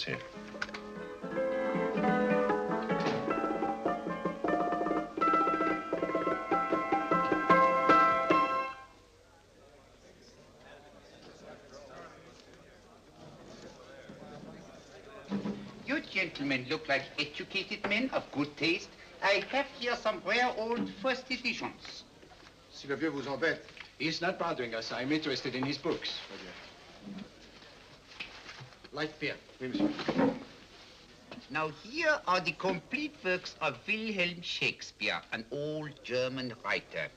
us here. You gentlemen look like educated men of good taste. I have here some rare old first editions. Si le vieux vous embête. He's not bothering us. I'm interested in his books. Light beer. Oui, monsieur. Now here are the complete works of Wilhelm Shakespeare, an old German writer.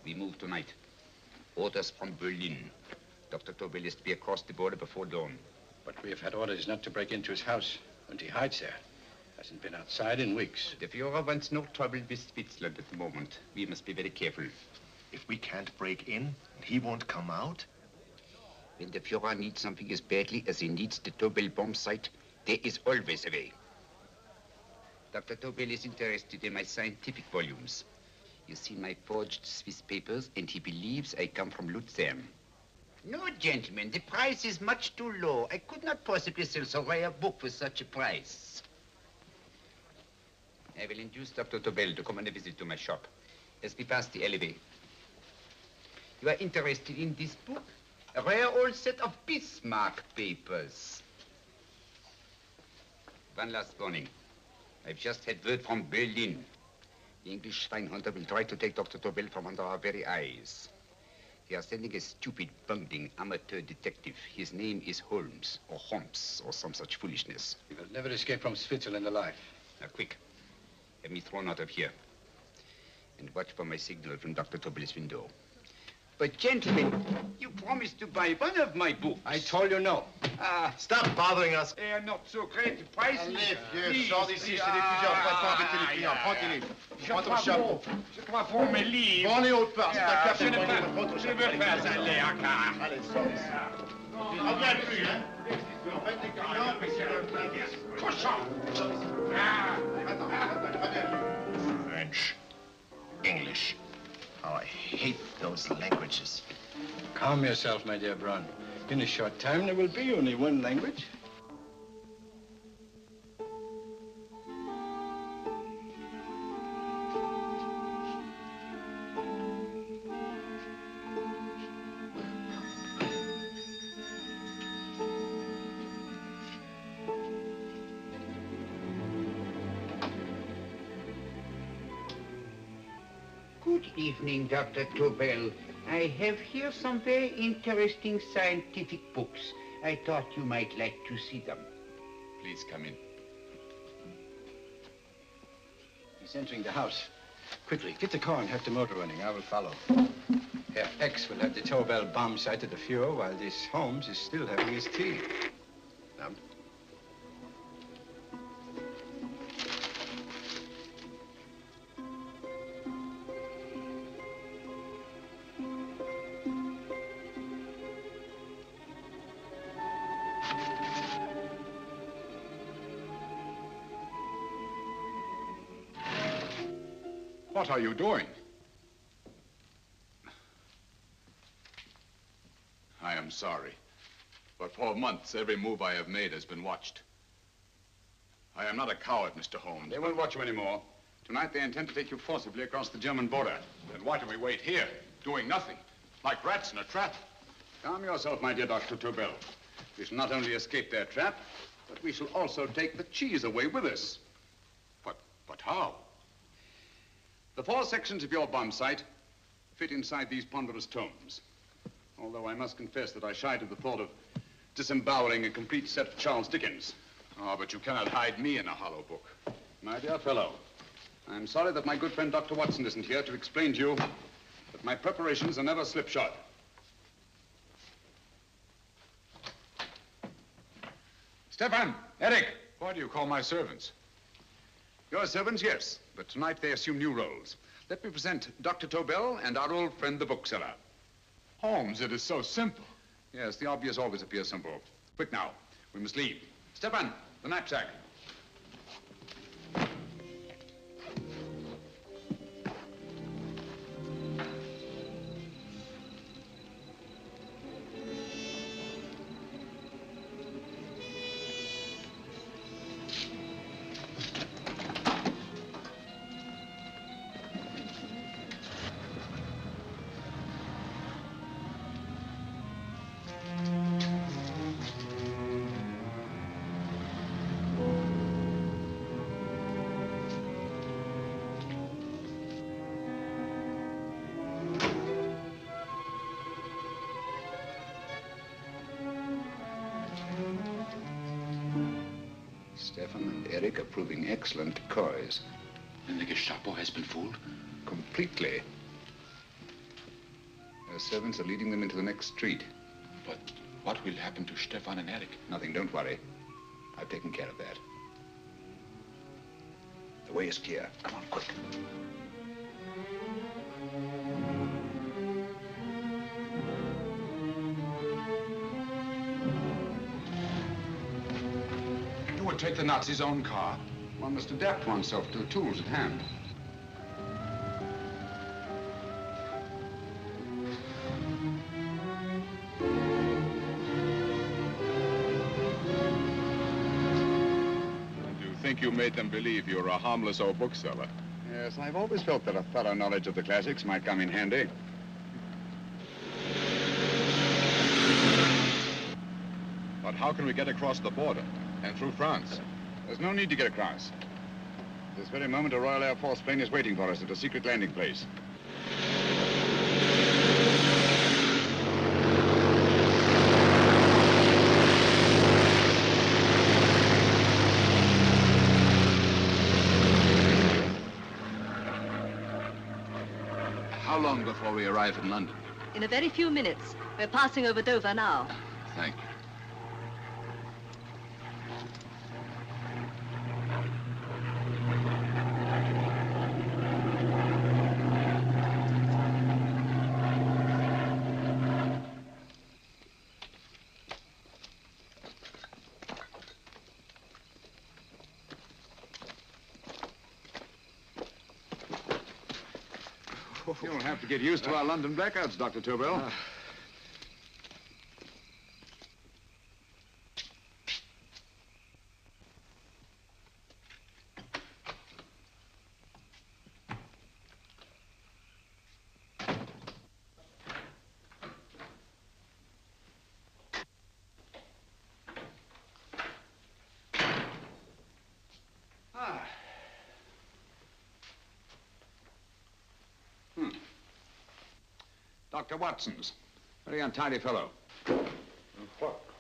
We move tonight. Orders from Berlin. Dr. Tobel is to be across the border before dawn. But we have had orders not to break into his house, and he hides there. Hasn't been outside in weeks. The Führer wants no trouble with Switzerland at the moment. We must be very careful. If we can't break in, he won't come out? When the Führer needs something as badly as he needs the Tobel bomb site, there is always a way. Dr. Tobel is interested in my scientific volumes. He's seen my forged Swiss papers, and he believes I come from Lucerne. No, gentlemen, the price is much too low. I could not possibly sell so rare a book for such a price. I will induce Dr. Tobel to come on a visit to my shop as we pass the alleyway. You are interested in this book? A rare old set of Bismarck papers. One last warning. I've just had word from Berlin. The English Schweinhunter will try to take Dr. Tobel from under our very eyes. They are sending a stupid, bungling amateur detective. His name is Holmes, or Holmes, or some such foolishness. He will never escape from Switzerland alive. Now, quick. Have me thrown out of here. And watch for my signal from Dr. Tobel's window. But, gentlemen, you promised to buy one of my books. I told you no. Stop bothering us. They are not so great. The price is... Allez, vieux, sors d'ici, c'est l'étudiant. Pas trop embêter les clients. Prends tes livres. Prends ton chapeau. Je crois pour mes livres. Prends les hautes parts, c'est un cap. Je ne veux pas aller à car. Allez, sors d'ici. Reviens plus, hein. Embête les clients, mais c'est le plein. Cochon! French, English. Oh, I hate those languages. Calm yourself, my dear Braun. In a short time, there will be only one language. Good evening, Dr. Tobel. I have here some very interesting scientific books. I thought you might like to see them. Please come in. He's entering the house. Quickly, get the car and have the motor running. I will follow. Herr X will have the Tobel bomb site at the Führer while this Holmes is still having his tea. Now, what are you doing? I am sorry, but for months, every move I have made has been watched. I am not a coward, Mr. Holmes. They won't watch you anymore. Tonight, they intend to take you forcibly across the German border. Then why do we wait here, doing nothing, like rats in a trap? Calm yourself, my dear Dr. Tobel. We shall not only escape their trap, but we shall also take the cheese away with us. But how? The 4 sections of your bomb sight fit inside these ponderous tomes. Although I must confess that I shied at the thought of disemboweling a complete set of Charles Dickens. Oh, but you cannot hide me in a hollow book. My dear fellow, I'm sorry that my good friend Dr. Watson isn't here to explain to you that my preparations are never slipshod. Stefan, Eric, why do you call my servants? Your servants, yes, but tonight they assume new roles. Let me present Dr. Tobel and our old friend, the bookseller. Holmes, it is so simple. Yes, the obvious always appears simple. Quick now, we must leave. Stefan, the knapsack. Stefan and Eric are proving excellent decoys. And the Gestapo has been fooled? Completely. Their servants are leading them into the next street. But what will happen to Stefan and Eric? Nothing, don't worry. I've taken care of that. The way is clear. Come on, quick. You would take the Nazis' own car? One must adapt oneself to the tools at hand. You made them believe you were a harmless old bookseller. Yes, I've always felt that a thorough knowledge of the classics might come in handy. But how can we get across the border and through France? There's no need to get across. At this very moment, a Royal Air Force plane is waiting for us at a secret landing place. How long before we arrive in London? In a very few minutes. We're passing over Dover now. Thank you. You'll have to get used to our London blackouts, Dr. Tobel. Dr. Watson's. Very untidy fellow.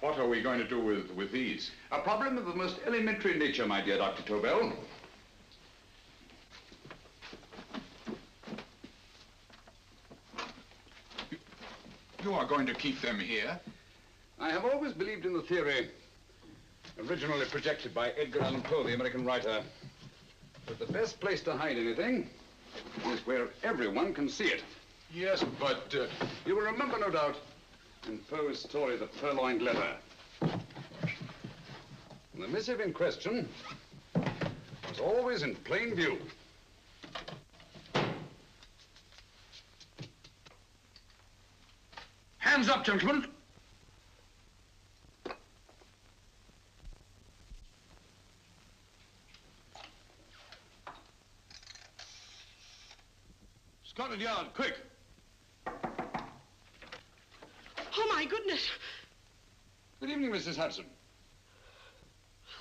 What are we going to do with these? A problem of the most elementary nature, my dear Dr. Tobel. You are going to keep them here? I have always believed in the theory, originally projected by Edgar Allan Poe, the American writer, that the best place to hide anything is where everyone can see it. Yes, but... You will remember, no doubt, in Poe's story, The Purloined Letter. The missive in question was always in plain view. Hands up, gentlemen. Scotland Yard, quick. Oh, my goodness. Good evening, Mrs. Hudson.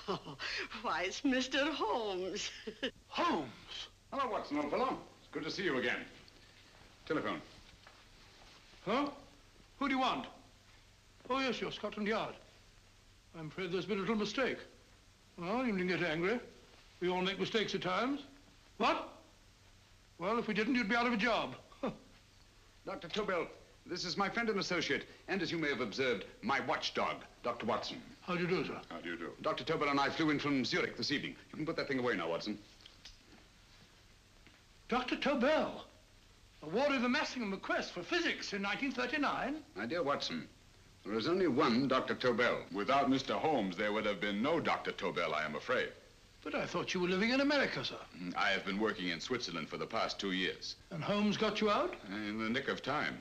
Oh, why, it's Mr. Holmes. Holmes. Hello, Watson, old fellow. It's good to see you again. Telephone. Huh? Who do you want? Oh, yes, you're Scotland Yard. I'm afraid there's been a little mistake. Well, you needn't get angry. We all make mistakes at times. What? Well, if we didn't, you'd be out of a job. Dr. Tobel, this is my friend and associate, and as you may have observed, my watchdog, Dr. Watson. How do you do, sir? How do you do? Dr. Tobel and I flew in from Zurich this evening. You can put that thing away now, Watson. Dr. Tobel, awarded the Massingham Quest for physics in 1939. My dear Watson, there is only one Dr. Tobel. Without Mr. Holmes, there would have been no Dr. Tobel, I am afraid. But I thought you were living in America, sir. I have been working in Switzerland for the past 2 years. And Holmes got you out? In the nick of time.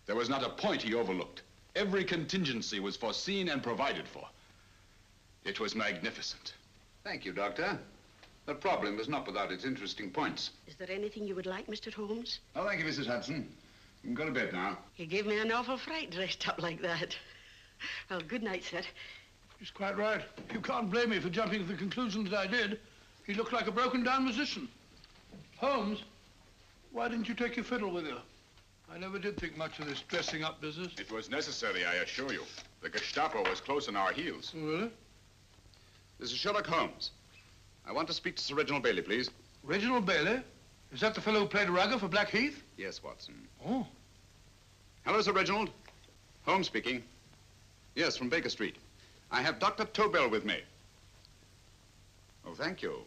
There was not a point he overlooked. Every contingency was foreseen and provided for. It was magnificent. Thank you, Doctor. The problem was not without its interesting points. Is there anything you would like, Mr. Holmes? Oh, thank you, Mrs. Hudson. You can go to bed now. You gave me an awful fright dressed up like that. Well, good night, sir. He's quite right. You can't blame me for jumping to the conclusion that I did. He looked like a broken-down musician. Holmes, why didn't you take your fiddle with you? I never did think much of this dressing-up business. It was necessary, I assure you. The Gestapo was close on our heels. Oh, really? This is Sherlock Holmes. I want to speak to Sir Reginald Bailey, please. Reginald Bailey? Is that the fellow who played Rugger for Blackheath? Yes, Watson. Oh. Hello, Sir Reginald. Holmes speaking. Yes, from Baker Street. I have Dr. Tobel with me. Oh, thank you.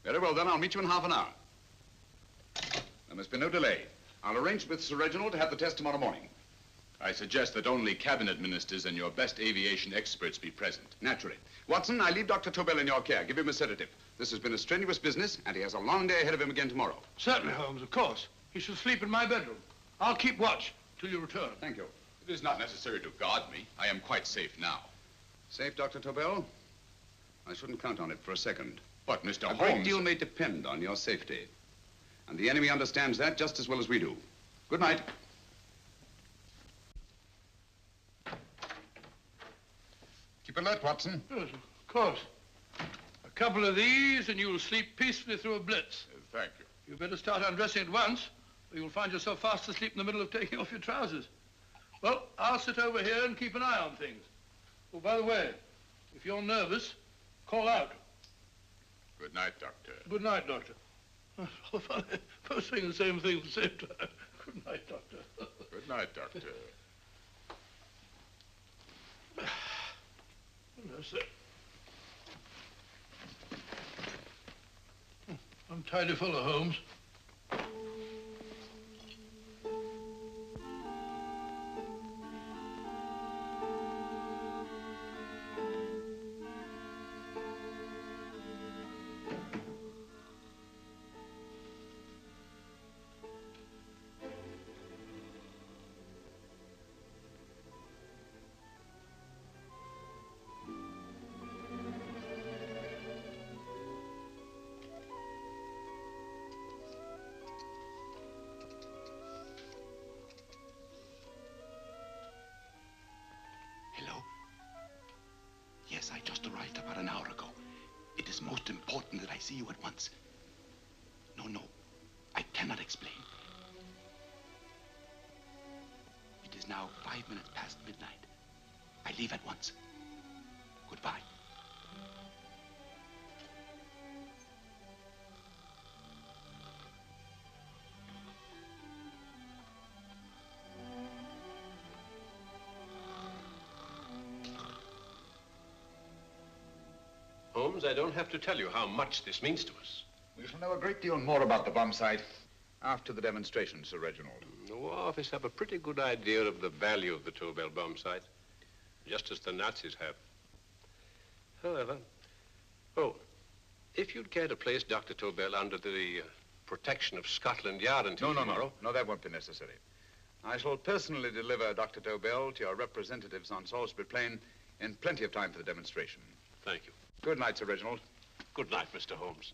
Very well, then. I'll meet you in half an hour. There must be no delay. I'll arrange with Sir Reginald to have the test tomorrow morning. I suggest that only cabinet ministers and your best aviation experts be present. Naturally. Watson, I leave Dr. Tobel in your care. Give him a sedative. This has been a strenuous business, and he has a long day ahead of him again tomorrow. Certainly, Holmes, of course. He shall sleep in my bedroom. I'll keep watch till you return. Thank you. It is not necessary to guard me. I am quite safe now. Safe, Dr. Tobel? I shouldn't count on it for a second. But, Mr. A Holmes... great deal may depend on your safety. And the enemy understands that just as well as we do. Good night. Keep alert, Watson. Yes, of course. A couple of these and you'll sleep peacefully through a blitz. Thank you. You better start undressing at once, or you'll find yourself fast asleep in the middle of taking off your trousers. Well, I'll sit over here and keep an eye on things. Oh, by the way, if you're nervous, call out. Good night, Doctor. Good night, Doctor. Oh, funny. Both saying the same thing at the same time. Good night, Doctor. Good night, Doctor. No, sir. Untidy fellow, Holmes. Yes, I just arrived about an hour ago. It is most important that I see you at once. No, I cannot explain. It is now 5 minutes past midnight. I leave at once. Goodbye. Holmes, I don't have to tell you how much this means to us. We shall know a great deal more about the bomb site after the demonstration, Sir Reginald. The War Office have a pretty good idea of the value of the Tobel bomb site, just as the Nazis have. However, if you'd care to place Dr. Tobel under the protection of Scotland Yard until tomorrow... No, that won't be necessary. I shall personally deliver Dr. Tobel to your representatives on Salisbury Plain in plenty of time for the demonstration. Thank you. Good night, Sir Reginald. Good night, Mr. Holmes.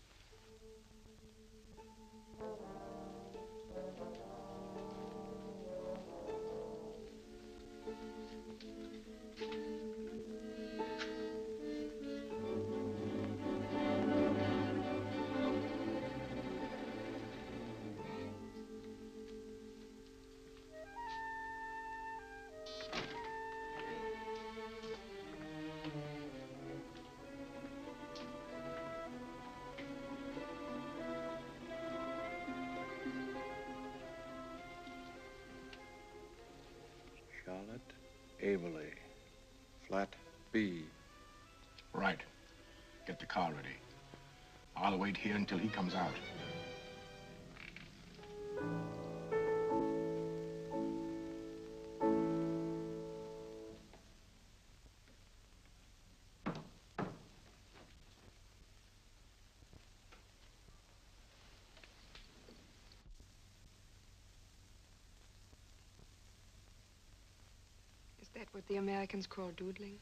Charlotte Averley, flat B. Right. Get the car ready. I'll wait here until he comes out. Is that what the Americans call doodling?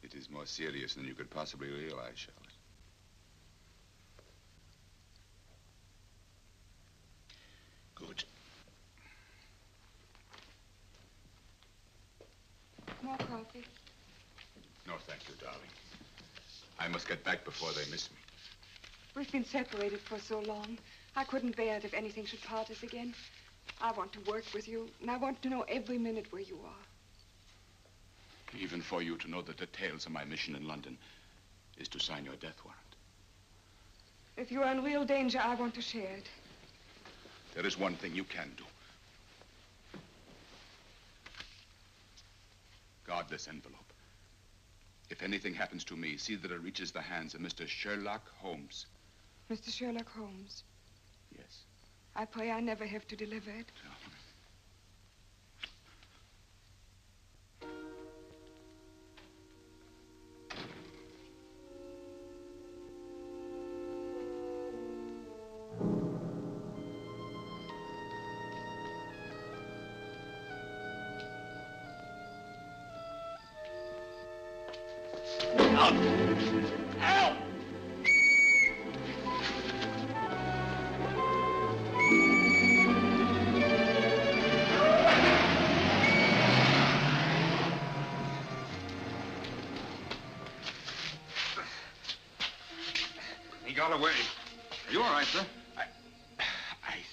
It is more serious than you could possibly realize, Charlotte. Good. More coffee? No, thank you, darling. I must get back before they miss me. We've been separated for so long. I couldn't bear it if anything should part us again. I want to work with you, and I want to know every minute where you are. Even for you to know the details of my mission in London is to sign your death warrant. If you are in real danger, I want to share it. There is one thing you can do. Guard this envelope. If anything happens to me, see that it reaches the hands of Mr. Sherlock Holmes. Mr. Sherlock Holmes. Yes. I pray I never have to deliver it. He got away. Are you all right, sir? I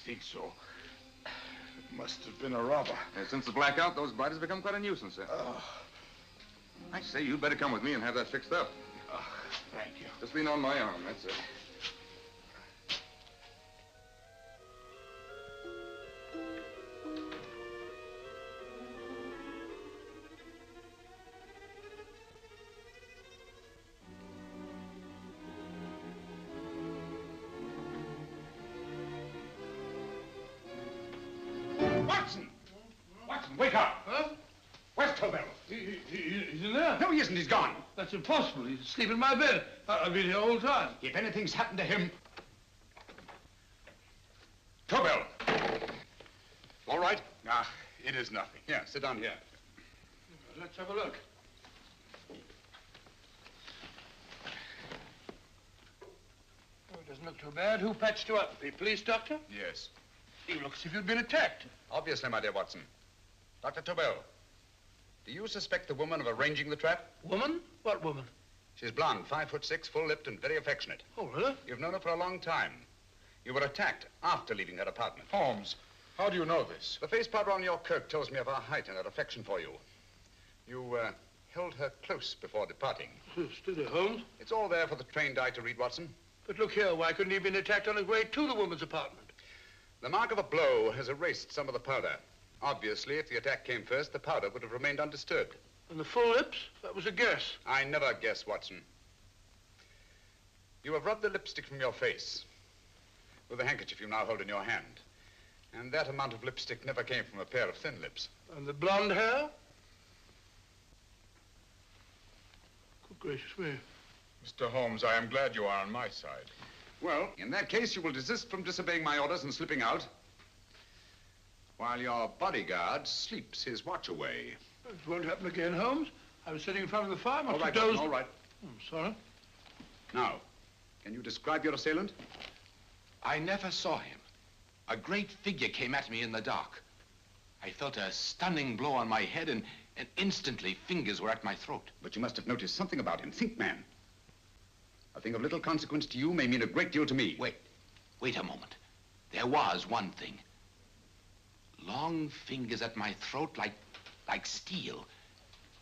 think so. It must have been a robber. Since the blackout, those blighters become quite a nuisance, sir. I say, you'd better come with me and have that fixed up. Thank you. Just lean on my arm, that's it. Watson! Watson, wake up! Huh? Where's Tobel? He's in there. No, he isn't. He's gone. That's impossible. He's asleep in my bed. I've been here all the time. If anything's happened to him... Tobel! All right? Ah, it is nothing. Yeah, sit down here. Let's have a look. Oh, it doesn't look too bad. Who patched you up? The police doctor? Yes. You look as if you'd been attacked. Obviously, my dear Watson. Dr. Tobel, do you suspect the woman of arranging the trap? Woman? What woman? She's blonde, 5'6", full-lipped, and very affectionate. Oh, really? You've known her for a long time. You were attacked after leaving her apartment. Holmes, how do you know this? The face powder on your coat tells me of her height and her affection for you. You held her close before departing. Steady, Holmes. It's all there for the trained eye to read, Watson. But look here, why couldn't he have been attacked on his way to the woman's apartment? The mark of a blow has erased some of the powder. Obviously, if the attack came first, the powder would have remained undisturbed. And the full lips? That was a guess. I never guess, Watson. You have rubbed the lipstick from your face with the handkerchief you now hold in your hand. And that amount of lipstick never came from a pair of thin lips. And the blonde hair? Good gracious me. Mr. Holmes, I am glad you are on my side. Well, in that case, you will desist from disobeying my orders and slipping out while your bodyguard sleeps his watch away. It won't happen again, Holmes. I was sitting in front of the fire. All right, Watson, all right. I'm sorry. Now, can you describe your assailant? I never saw him. A great figure came at me in the dark. I felt a stunning blow on my head, and instantly fingers were at my throat. But you must have noticed something about him. Think, man. A thing of little consequence to you may mean a great deal to me. Wait a moment. There was one thing. Long fingers at my throat like steel.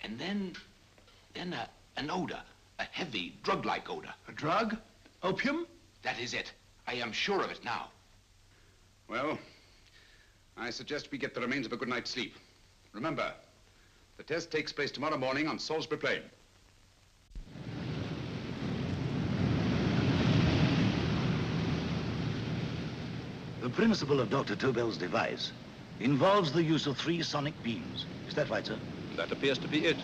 And then an odor, a heavy, drug-like odor. A drug? Opium? That is it. I am sure of it now. Well, I suggest we get the remains of a good night's sleep. Remember, the test takes place tomorrow morning on Salisbury Plain. The principle of Dr. Tobel's device involves the use of 3 sonic beams. Is that right, sir? That appears to be it.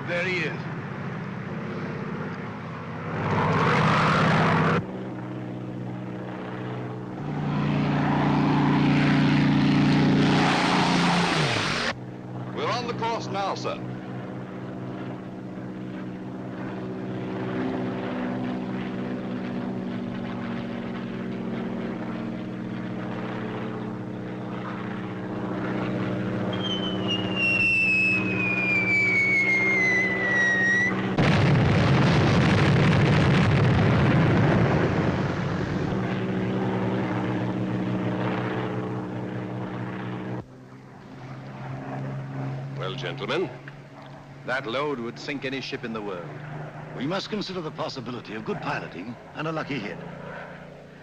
There he is. We're on the course now, sir. gentlemen. That load would sink any ship in the world. We must consider the possibility of good piloting and a lucky hit.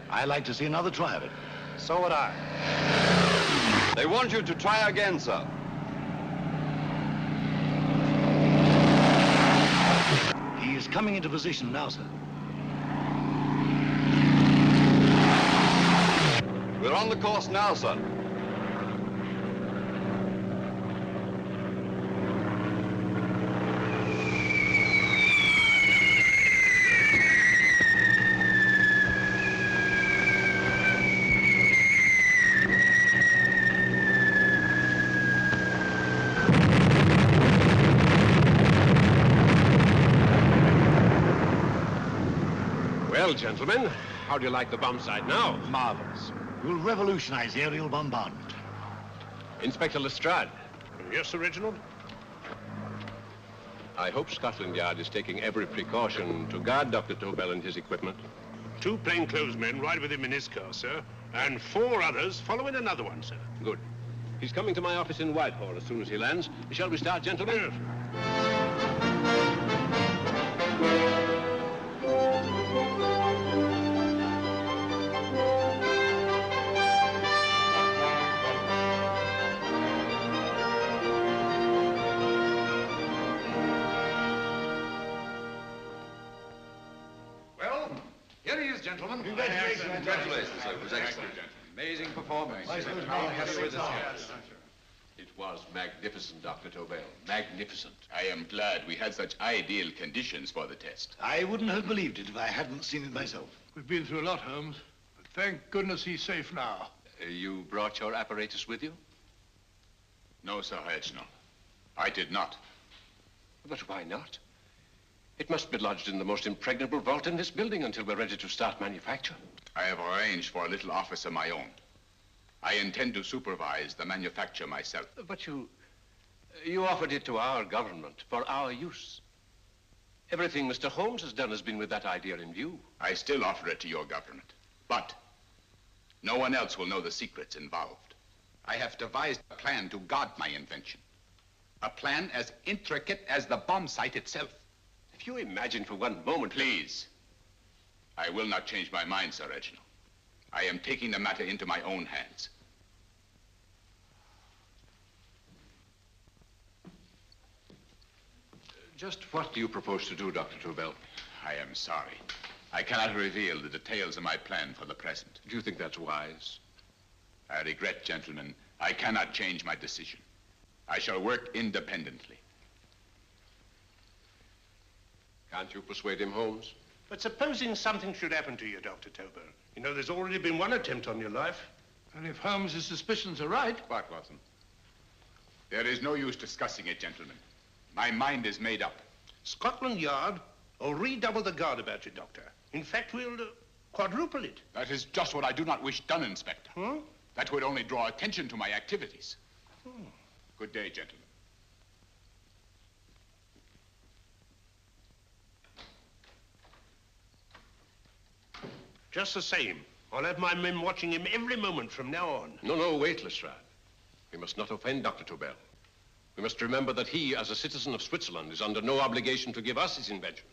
I like to see another try of it. So would I. They want you to try again, sir. He is coming into position now, sir. We're on the course now, sir. Well, gentlemen, how do you like the bomb sight now? Marvelous. We'll revolutionize aerial bombardment. Inspector Lestrade. Yes, Sir Reginald? I hope Scotland Yard is taking every precaution to guard Dr. Tobel and his equipment. 2 plainclothesmen ride with him in his car, sir, and 4 others follow in another one, sir. Good. He's coming to my office in Whitehall as soon as he lands. Shall we start, gentlemen? Yes. Here he is, gentlemen. Congratulations, sir. It was excellent. Amazing performance. It was magnificent, Dr. Tobel. Magnificent. I am glad we had such ideal conditions for the test. I wouldn't have believed it if I hadn't seen it myself. We've been through a lot, Holmes, but thank goodness he's safe now. You brought your apparatus with you? No, Sir Reginald. I did not. But why not? It must be lodged in the most impregnable vault in this building until we're ready to start manufacture. I have arranged for a little office of my own. I intend to supervise the manufacture myself. But you offered it to our government for our use. Everything Mr. Holmes has done has been with that idea in view. I still offer it to your government, but no one else will know the secrets involved. I have devised a plan to guard my invention. A plan as intricate as the bomb sight itself. If you imagine for one moment... Please. I will not change my mind, Sir Reginald. I am taking the matter into my own hands. Just what do you propose to do, Dr. Tobel? I am sorry. I cannot reveal the details of my plan for the present. Do you think that's wise? I regret, gentlemen, I cannot change my decision. I shall work independently. Can't you persuade him, Holmes? But supposing something should happen to you, Dr. Tobel. You know, there's already been one attempt on your life. And if Holmes' suspicions are right... What, Watson? There is no use discussing it, gentlemen. My mind is made up. Scotland Yard will redouble the guard about you, Doctor. In fact, we'll quadruple it. That is just what I do not wish done, Inspector. Huh? That would only draw attention to my activities. Good day, gentlemen. Just the same, I'll have my men watching him every moment from now on. No, wait, Lestrade. We must not offend Dr. Tobel. We must remember that he, as a citizen of Switzerland, is under no obligation to give us his invention.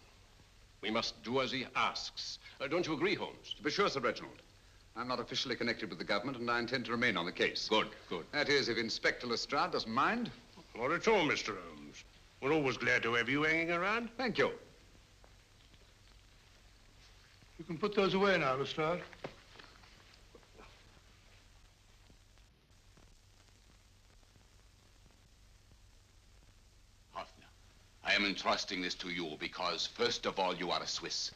We must do as he asks. Don't you agree, Holmes? To be sure, Sir Reginald. I'm not officially connected with the government, and I intend to remain on the case. Good. That is, if Inspector Lestrade doesn't mind. Not at all, Mr. Holmes. We're always glad to have you hanging around. Thank you. You can put those away now, Lestrade. Hoffner, I am entrusting this to you because, first of all, you are a Swiss.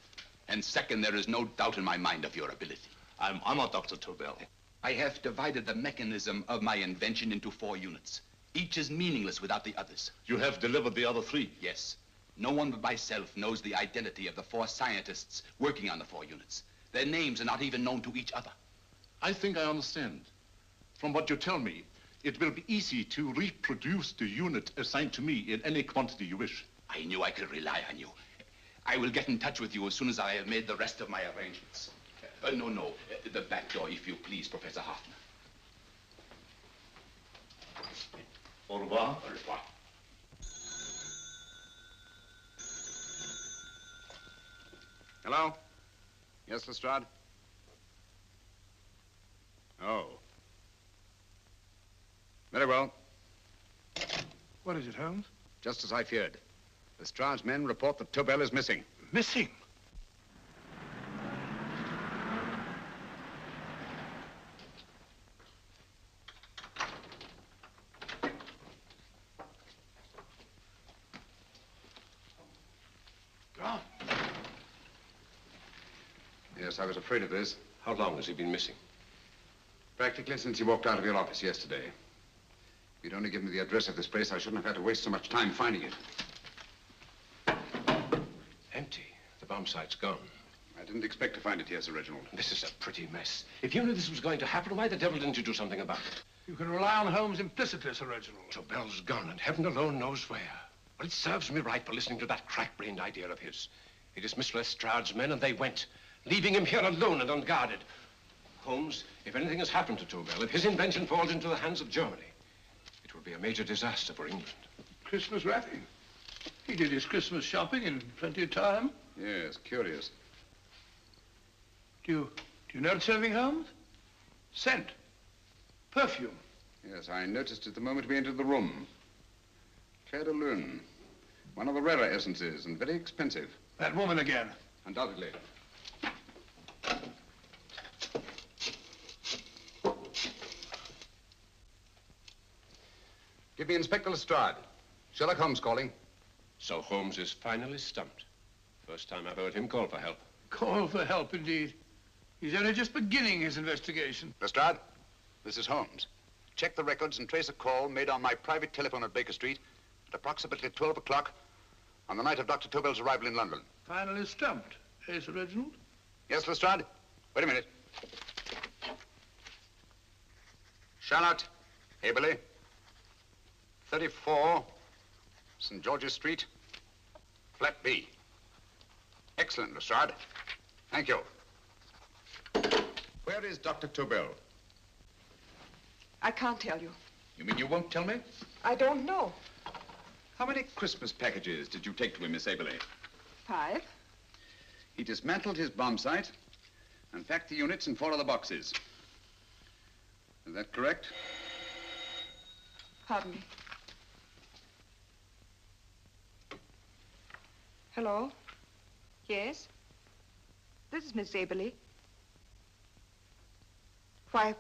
And second, there is no doubt in my mind of your ability. I'm honored, Dr. Tobel. I have divided the mechanism of my invention into 4 units. Each is meaningless without the others. You have delivered the other 3? Yes. No one but myself knows the identity of the 4 scientists working on the 4 units. Their names are not even known to each other. I think I understand. From what you tell me, it will be easy to reproduce the unit assigned to me in any quantity you wish. I knew I could rely on you. I will get in touch with you as soon as I have made the rest of my arrangements. No. The back door, if you please, Professor Hoffner. Au revoir. Au revoir. Hello? Yes, Lestrade? Oh. Very well. What is it, Holmes? Just as I feared. Lestrade's men report that Tobel is missing. Missing? Gone. Yes, I was afraid of this. How long has he been missing? Practically since he walked out of your office yesterday. If you'd only given me the address of this place, I shouldn't have had to waste so much time finding it. Empty. The bomb site's gone. I didn't expect to find it here, Sir Reginald. This is a pretty mess. If you knew this was going to happen, why the devil didn't you do something about it? You can rely on Holmes implicitly, Sir Reginald. Tobel's gone, and heaven alone knows where. Well, it serves me right for listening to that crack-brained idea of his. He dismissed Lestrade's men, and they went, leaving him here alone and unguarded. Holmes, if anything has happened to Tobel, if his invention falls into the hands of Germany, it will be a major disaster for England. Christmas wrapping. He did his Christmas shopping in plenty of time. Yes, curious. Do you notice anything, Holmes? Scent. Perfume. Yes, I noticed it the moment we entered the room. Claire de Lune. One of the rarer essences, and very expensive. That woman again. Undoubtedly. Give me Inspector Lestrade. Sherlock Holmes calling. So Holmes is finally stumped. First time I've heard him call for help. Call for help, indeed. He's only just beginning his investigation. Lestrade, this is Holmes. Check the records and trace a call made on my private telephone at Baker Street at approximately 12 o'clock on the night of Dr. Tobel's arrival in London. Finally stumped, eh, Sir Reginald? Yes, Lestrade? Wait a minute. Charlotte, Aberley, 34, St. George's Street, flat B. Excellent, Lestrade. Thank you. Where is Dr. Tobel? I can't tell you. You mean you won't tell me? I don't know. How many Christmas packages did you take to him, Miss Aberley? 5. He dismantled his bomb site and packed the units in 4 other boxes. Is that correct? Pardon me. Hello? Yes? This is Miss Aberley. Why,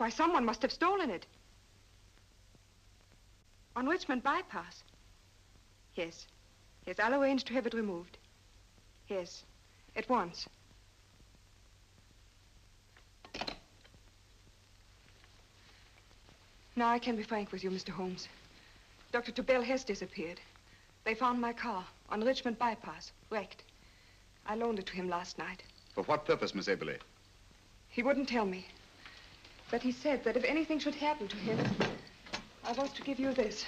someone must have stolen it. On Richmond Bypass. Yes. Yes, I'll arrange to have it removed. Yes, at once. Now I can be frank with you, Mr. Holmes. Dr. Tobel has disappeared. They found my car on Richmond Bypass, wrecked. I loaned it to him last night. For what purpose, Miss Aberley? He wouldn't tell me. But he said that if anything should happen to him, I was to give you this.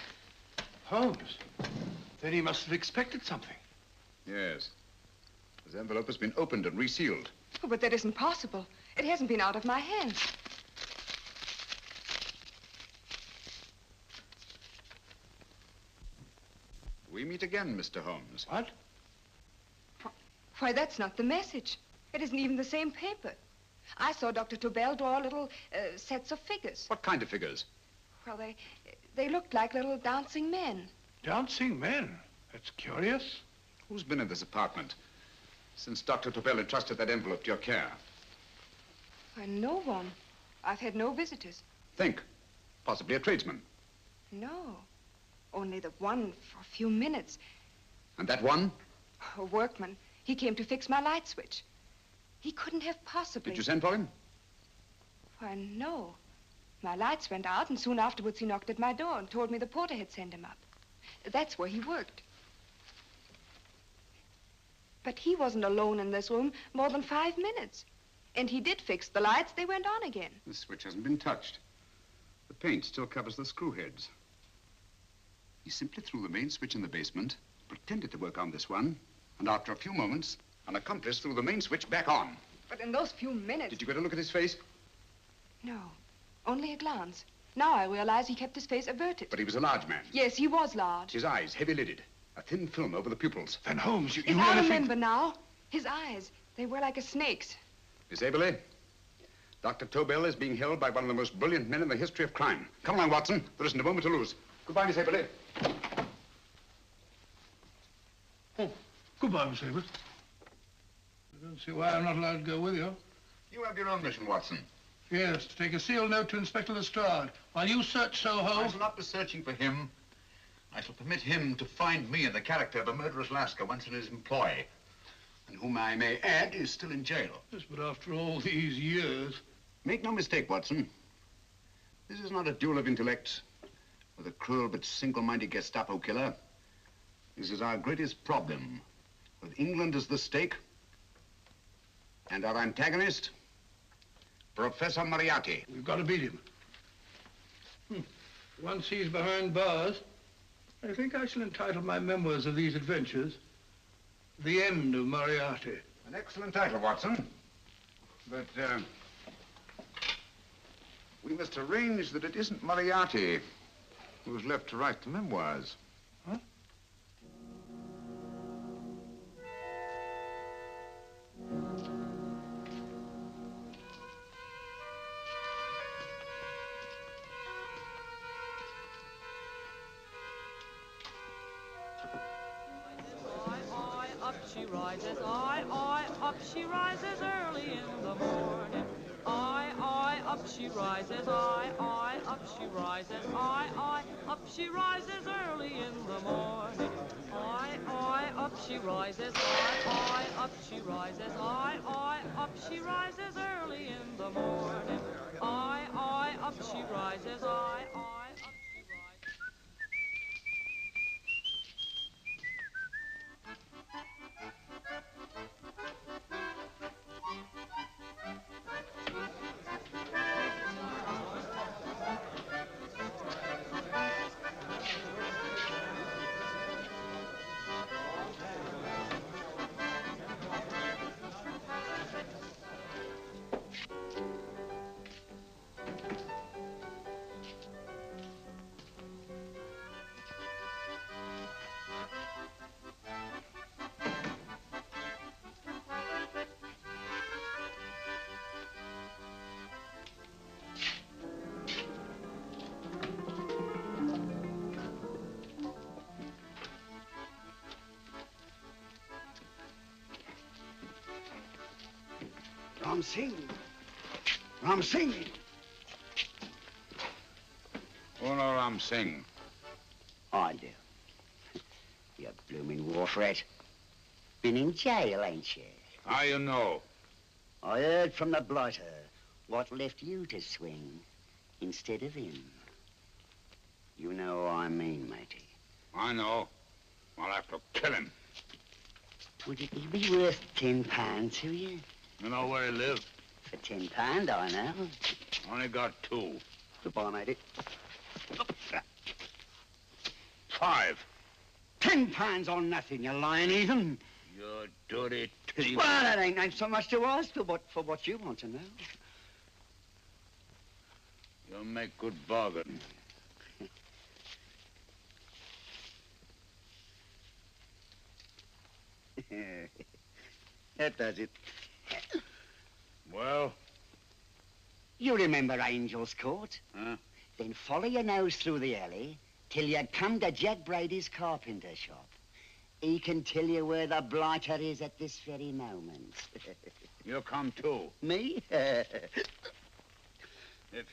Holmes? Then he must have expected something. Yes. This envelope has been opened and resealed. Oh, but that isn't possible. It hasn't been out of my hands. We meet again, Mr. Holmes. What? Why, that's not the message. It isn't even the same paper. I saw Dr. Tobel draw little sets of figures. What kind of figures? Well, they looked like little dancing men. Dancing men? That's curious. Who's been in this apartment since Dr. Tobel entrusted that envelope to your care? Why, no one. I've had no visitors. Think. Possibly a tradesman. No. Only the one for a few minutes. And that one? A workman. He came to fix my light switch. He couldn't have possibly... Did you send for him? Why, no. My lights went out, and soon afterwards he knocked at my door and told me the porter had sent him up. That's where he worked. But he wasn't alone in this room more than 5 minutes. And he did fix the lights. They went on again. The switch hasn't been touched. The paint still covers the screw heads. He simply threw the main switch in the basement, pretended to work on this one, and after a few moments, an accomplice threw the main switch back on. But in those few minutes... Did you get a look at his face? No, only a glance. Now I realize he kept his face averted. But he was a large man. Yes, he was large. His eyes heavy-lidded, a thin film over the pupils. Then Holmes, you I remember now. His eyes, They were like a snake's. Miss Aberley, Dr. Tobel is being held by one of the most brilliant men in the history of crime. Come along, Watson. There isn't a moment to lose. Goodbye, Miss Aberley. Oh, goodbye, Miss Aberley. I don't see why I'm not allowed to go with you. You have your own mission, Watson. Yes, to take a sealed note to Inspector Lestrade. While you search Soho... I shall not be searching for him. I shall permit him to find me in the character of a murderous Lascar once in his employ, and whom I may add is still in jail. Yes, but after all these years... Make no mistake, Watson. This is not a duel of intellects with a cruel but single-minded Gestapo killer. This is our greatest problem, with England as the stake, and our antagonist, Professor Moriarty. We've got to beat him. Once he's behind bars, I think I shall entitle my memoirs of these adventures, The End of Moriarty. An excellent title, Watson. But, we must arrange that it isn't Moriarty who's left to write the memoirs. Huh? Up she rises, up she rises early in the morning. Up she rises, up she rises, up she rises early in the morning. Up she rises, up she rises, up she rises early in the morning. Up she rises, up she rises. Ram Singh. Ram Singh. Oh, no, Ram Singh. I do. You blooming wharf rat. Been in jail, ain't you? How you know? I heard from the blighter what left you to swing instead of him. You know what I mean, matey. I know. I'll have to kill him. Would it be worth £10 to you? You know where he lives? For £10, I know. Only got 2. Goodbye, matey. 5. £10 on nothing, you lying heathen. You dirty thief. Well, that ain't so much to ask for what you want to know. You make good bargain. That does it. Well? You remember Angel's Court? Huh? Then follow your nose through the alley till you come to Jack Brady's carpenter shop. He can tell you where the blighter is at this very moment. You come too. Me? If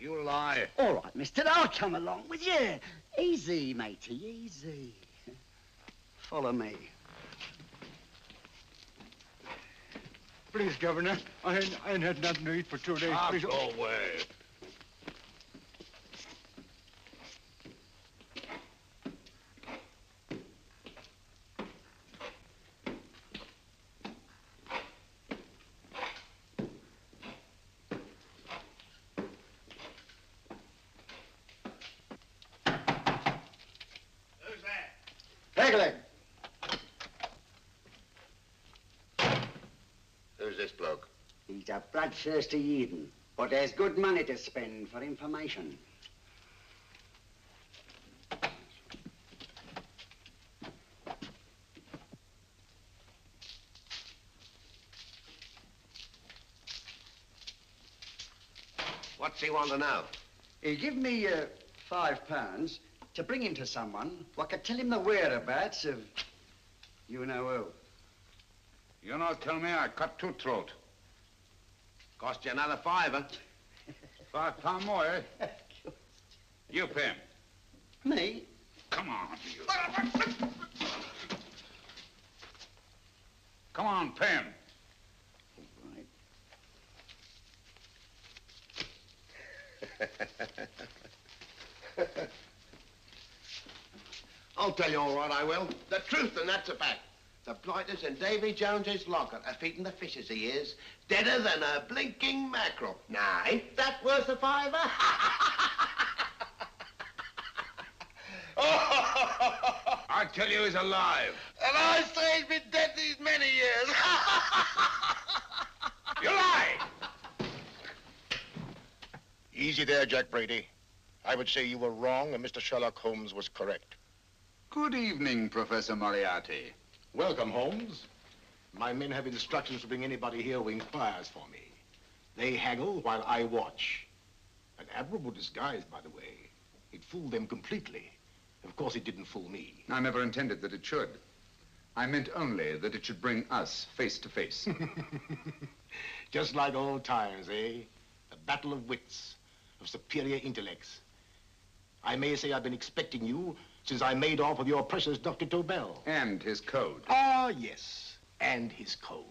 you lie... All right, mister, I'll come along with you. Easy, matey, easy. Follow me. Please, Governor, I ain't had nothing to eat for 2 days. Please. Go away. Pegleg. Who's this bloke? He's a bloodthirsty heathen, but there's good money to spend for information. What's he want to know? He give me £5 to bring him to someone who could tell him the whereabouts of you know who. You not tell me I cut two throat. Cost you another £5. £5 more, eh? You pay him. Me? Come on, you. Come on, pay him. I'll tell you all right, I will. The truth, and that's a fact. The blighters in Davy Jones's locker are feeding the fishes he is, deader than a blinking mackerel. Now, ain't that worth a £5? I tell you he's alive. And I say he's been dead these many years. You lie! Easy there, Jack Brady. I would say you were wrong and Mr. Sherlock Holmes was correct. Good evening, Professor Moriarty. Welcome, Holmes. My men have instructions to bring anybody here who inquires for me. They haggle while I watch. An admirable disguise, by the way. It fooled them completely. Of course, it didn't fool me. I never intended that it should. I meant only that it should bring us face to face. Just like old times, eh? A battle of wits, of superior intellects. I may say I've been expecting you since I made off with your precious Dr. Tobel. And his code. Ah, yes, and his code.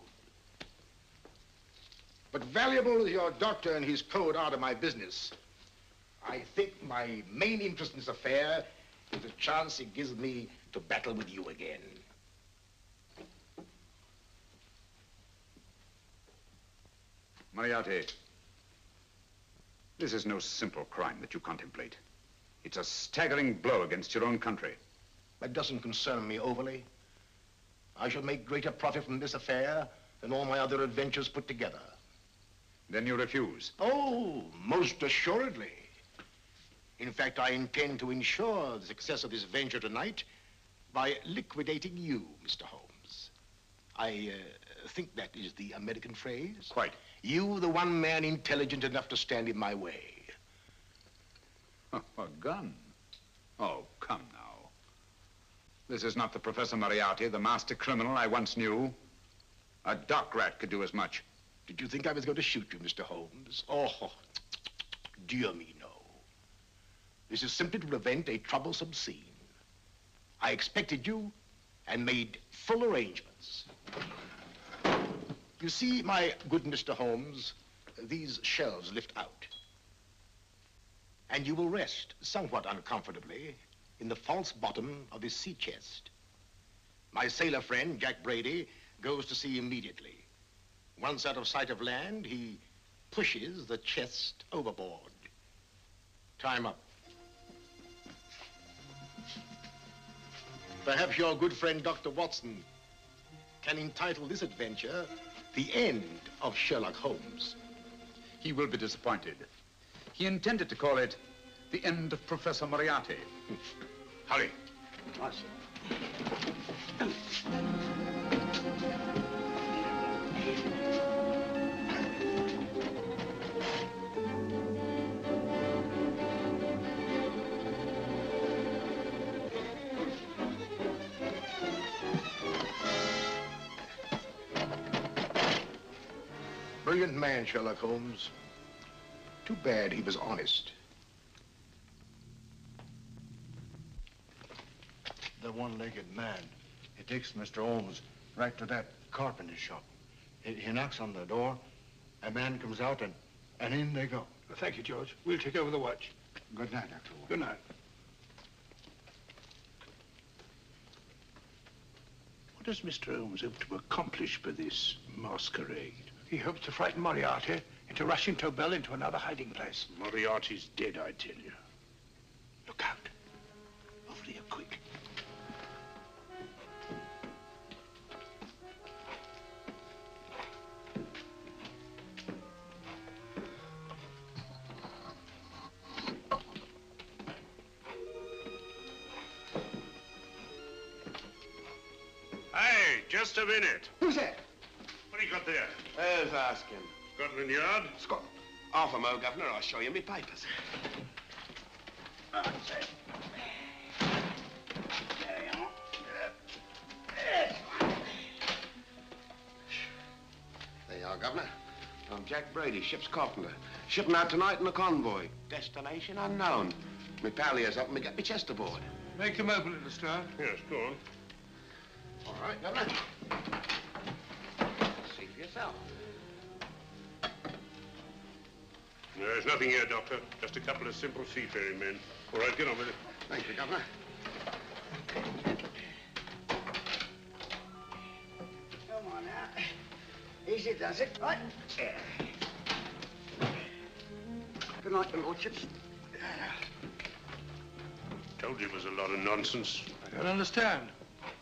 But valuable as your doctor and his code are to my business, I think my main interest in this affair is the chance it gives me to battle with you again. Moriarty, this is no simple crime that you contemplate. It's a staggering blow against your own country. That doesn't concern me overly. I shall make greater profit from this affair than all my other adventures put together. Then you refuse? Oh, most assuredly. In fact, I intend to ensure the success of this venture tonight by liquidating you, Mr. Holmes. I think that is the American phrase. Quite. You, the one man intelligent enough to stand in my way. A gun? Oh, come now. This is not the Professor Moriarty, the master criminal I once knew. A dock rat could do as much. Did you think I was going to shoot you, Mr. Holmes? Oh, dear me, no. This is simply to prevent a troublesome scene. I expected you and made full arrangements. You see, my good Mr. Holmes, these shelves lift out. And you will rest somewhat uncomfortably in the false bottom of this sea chest. My sailor friend, Jack Brady, goes to sea immediately. Once out of sight of land, he pushes the chest overboard. Time up. Perhaps your good friend, Dr. Watson, can entitle this adventure The End of Sherlock Holmes. He will be disappointed. He intended to call it The End of Professor Moriarty. Hurry. Brilliant man, Sherlock Holmes. Too bad he was honest. The one-legged man. He takes Mr. Holmes right to that carpenter shop. He knocks on the door. A man comes out and in they go. Thank you, George. We'll take over the watch. Good night, Dr. Holmes. Good night. What does Mr. Holmes hope to accomplish by this masquerade? He hopes to frighten Moriarty into rushing Tobel into another hiding place. Moriarty's dead, I tell you. Look out. Over here, quick. Hey, just a minute. Who's that? What do you got there? Who's asking? Scotland Yard? Half a mo, Governor. I'll show you my papers. That's it. There you are. There you are, Governor. I'm Jack Brady, ship's carpenter. Shipping out tonight in a convoy. Destination unknown. My pal here's helping me get my chest aboard. Make him open it, Lestrade. Yes, go on. All right, Governor. See for yourself. There's nothing here, Doctor. Just a couple of simple seafaring men. All right, get on with it. Thank you, Governor. Come on now. Easy does it. Right. Good night, your lordships. Told you it was a lot of nonsense. I don't understand.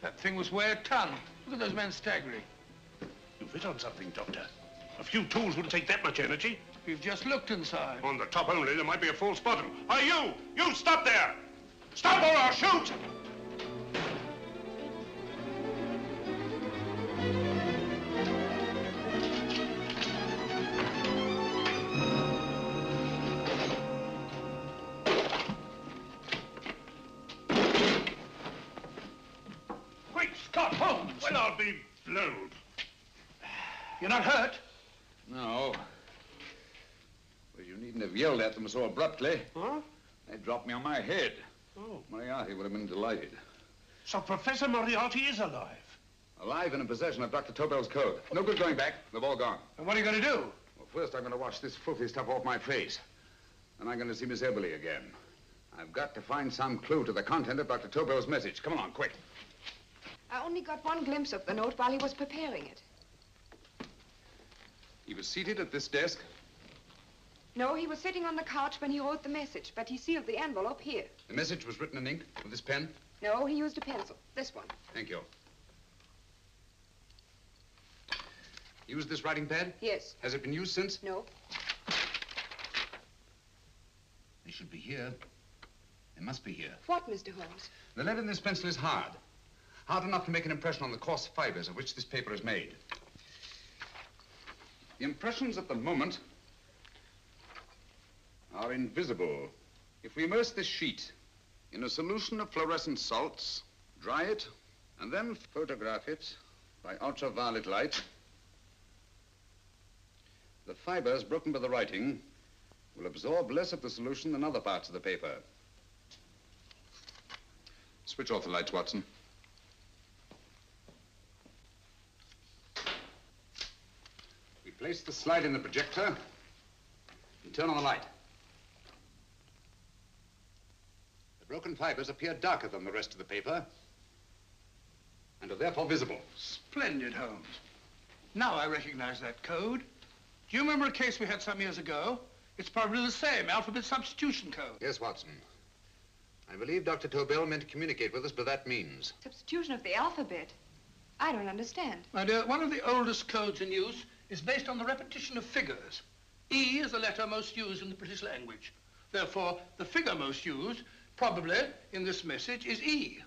That thing was weigh a ton. Look at those men staggering. You've hit on something, Doctor. A few tools wouldn't take that much energy. We've just looked inside. On the top only, there might be a false bottom. Hey, you! You stop there! Stop or I'll shoot! Great Scott, Holmes! Well, I'll be blowed. You're not hurt? No. Well, you needn't have yelled at them so abruptly. Huh? They dropped me on my head. Oh. Moriarty would have been delighted. So Professor Moriarty is alive? Alive and in possession of Dr. Tobel's code. No good going back. They've all gone. And what are you going to do? Well, first I'm going to wash this filthy stuff off my face. Then I'm going to see Miss Eberly again. I've got to find some clue to the content of Dr. Tobel's message. Come along, quick. I only got one glimpse of the note while he was preparing it. He was seated at this desk. No, he was sitting on the couch when he wrote the message, but he sealed the envelope here. The message was written in ink with this pen. No, he used a pencil. This one. Thank you. Used this writing pad? Yes. Has it been used since? No. They should be here. They must be here. What, Mr. Holmes? The lead in this pencil is hard. Hard enough to make an impression on the coarse fibers of which this paper is made. The impressions at the moment are invisible. If we immerse this sheet in a solution of fluorescent salts, dry it, and then photograph it by ultraviolet light, the fibers broken by the writing will absorb less of the solution than other parts of the paper. Switch off the lights, Watson. We place the slide in the projector and turn on the light. The broken fibers appear darker than the rest of the paper and are therefore visible. Splendid, Holmes. Now I recognize that code. Do you remember a case we had some years ago? It's probably the same, alphabet substitution code. Yes, Watson. I believe Dr. Tobel meant to communicate with us by that means. Substitution of the alphabet? I don't understand. My dear, one of the oldest codes in use is based on the repetition of figures. E is the letter most used in the British language. Therefore, the figure most used, probably in this message, is E.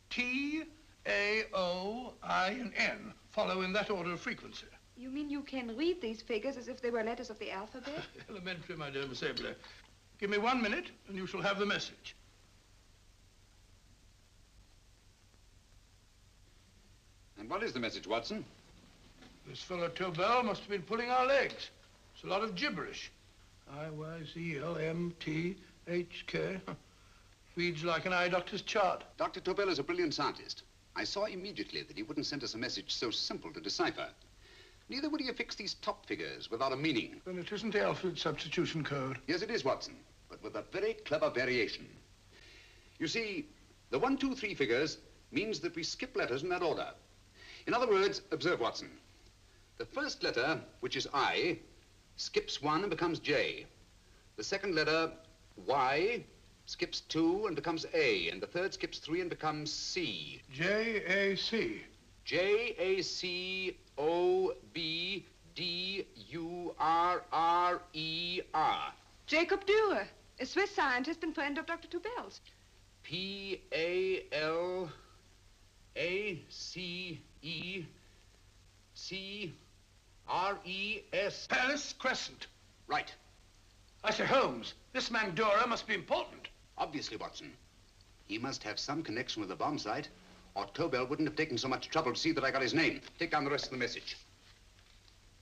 T, A, O, I, and N follow in that order of frequency. You mean you can read these figures as if they were letters of the alphabet? Elementary, my dear Miss Eberly. Give me 1 minute, and you shall have the message. And what is the message, Watson? This fellow Tobel must have been pulling our legs. It's a lot of gibberish. I-Y-Z-L-M-T-H-K. Reads like an eye doctor's chart. Dr. Tobel is a brilliant scientist. I saw immediately that he wouldn't send us a message so simple to decipher. Neither would he affix these top figures without a meaning. Then it isn't the alphabet substitution code. Yes, it is, Watson, but with a very clever variation. You see, the 1, 2, 3 figures means that we skip letters in that order. In other words, observe, Watson. The first letter, which is I, skips 1 and becomes J. The second letter, Y, skips 2 and becomes A. And the third skips 3 and becomes C. J-A-C. J-A-C-O-B-D-U-R-R-E-R. Jacob Dürer, a Swiss scientist and friend of Dr. Tobel's. P-A-L-A-C-E-C-R-E-S. Palace Crescent. Right. I say, Holmes, this man Dora must be important. Obviously, Watson. He must have some connection with the bomb site, or Tobel wouldn't have taken so much trouble to see that I got his name. Take down the rest of the message.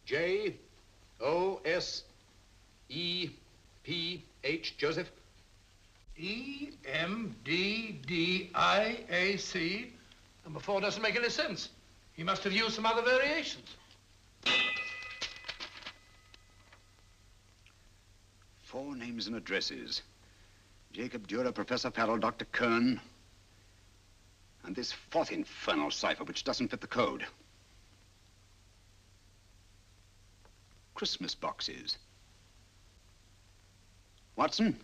J-O-S-E-P-H, Joseph. E-M-D-D-I-A-C. Number 4 doesn't make any sense. He must have used some other variations. 4 names and addresses. Jacob Dura, Professor Farrell, Dr. Kern, and this 4th infernal cipher which doesn't fit the code. Christmas boxes. Watson,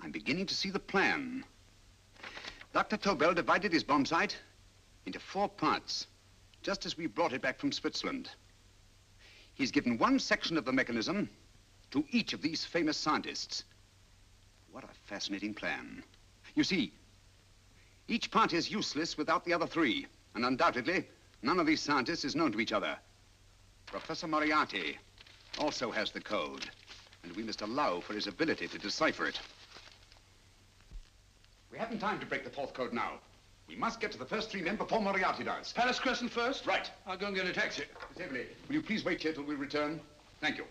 I'm beginning to see the plan. Dr. Tobel divided his bomb site into 4 parts, just as we brought it back from Switzerland. He's given one section of the mechanism to each of these famous scientists. What a fascinating plan. You see, each part is useless without the other 3, and undoubtedly, none of these scientists is known to each other. Professor Moriarty also has the code, and we must allow for his ability to decipher it. We haven't time to break the 4th code now. We must get to the first 3 men before Moriarty does. Palace Crescent first? Right. I'll go and get a taxi. Miss Everly, will you please wait here till we return? Thank you.